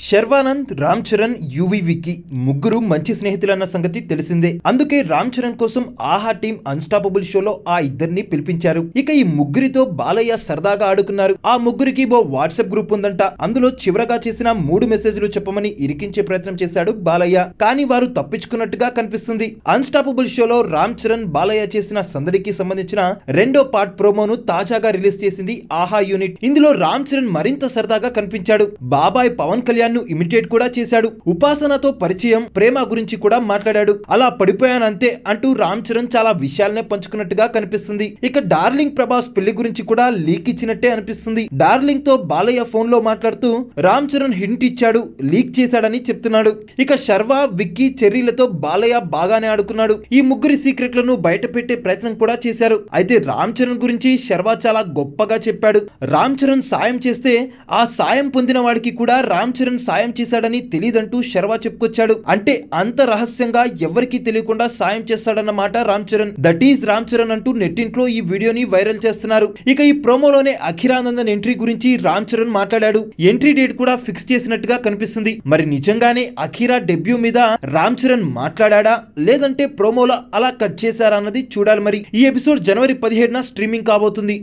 Sharwanand, Ram Charan, UV Vicky ముగ్గురు మంచి స్నేహితులన్న సంగతి తెలిసిందే. అందుకే రామ్ చరణ్ కోసం ఆహా టీం అన్స్టాపబుల్ షోలో ఆ ఇద్దరిని పిలిపించారు. ఇక ఈ ముగ్గురితో బాలయ్య సరదాగా ఆడుకున్నారు. ఆ ముగ్గురికి ఓ వాట్సాప్ గ్రూప్ ఉందంట. అందులో చివరగా చేసిన 3 మెసేజ్లు చెప్పమని ఇరికించే ప్రయత్నం చేశాడు బాలయ్య. కానీ వారు తప్పించుకున్నట్టుగా కనిపిస్తుంది. అన్స్టాపబుల్ షోలో రామ్ చరణ్, బాలయ్య చేసిన సందడికి సంబంధించిన 2వ పార్ట్ ప్రోమోను తాజాగా రిలీజ్ చేసింది ఆహా యూనిట్. ఇందులో రామ్ చరణ్ మరింత సరదాగా కనిపించాడు. బాబాయ్ పవన్ కళ్యాణ్ ను ఇమిటేట్ కూడా చేశాడు. ఉపాసనతో పరిచయం, ప్రేమ గురించి కూడా మాట్లాడాడు. అలా పడిపోయానంతే అంటూ రామ్ చరణ్ చాలా విషయాలనే పంచుకున్నట్టుగా కనిపిస్తుంది. ఇక డార్లింగ్ ప్రభాస్ పెళ్లి గురించి కూడా లీక్ ఇచ్చినట్టే అనిపిస్తుంది. డార్లింగ్ తో బాలయ్య ఫోన్ లో మాట్లాడుతూ రామ్ చరణ్ హింట్ ఇచ్చాడు, లీక్ చేశాడని చెప్తున్నాడు. ఇక శర్వ, విక్కీ, చెర్రీలతో బాలయ్య బాగానే ఆడుకున్నాడు. ఈ ముగ్గురి సీక్రెట్లను బయట పెట్టే ప్రయత్నం కూడా చేశారు. అయితే రామ్ చరణ్ గురించి శర్వ చాలా గొప్పగా చెప్పాడు. రామ్ చరణ్ సాయం చేస్తే ఆ సాయం పొందిన వాడికి కూడా రామ్ చరణ్ సాయం చేశాడని తెలియదంటూ శర్వా చెప్పుకొచ్చాడు. అంటే అంత రహస్యంగా ఎవరికీ తెలియకుండా సాయం చేస్తాడన్నమాట రామ్ చరణ్. దట్ ఈజ్ రామ్ చరణ్ అంటూ నెట్టింట్లో ఈ వీడియోని వైరల్ చేస్తున్నారు. ఇక ఈ ప్రోమోలోనే అఖిరానందన్ ఎంట్రీ గురించి రామ్ చరణ్ మాట్లాడాడు. ఎంట్రీ డేట్ కూడా ఫిక్స్ చేసినట్టుగా కనిపిస్తుంది. మరి నిజంగానే అఖీరా డెబ్యూ మీద రామ్ చరణ్ మాట్లాడా లేదంటే ప్రోమోలో అలా కట్ చేశారా అన్నది చూడాలి. మరి ఈ ఎపిసోడ్ జనవరి 17న స్ట్రీమింగ్ కాబోతుంది.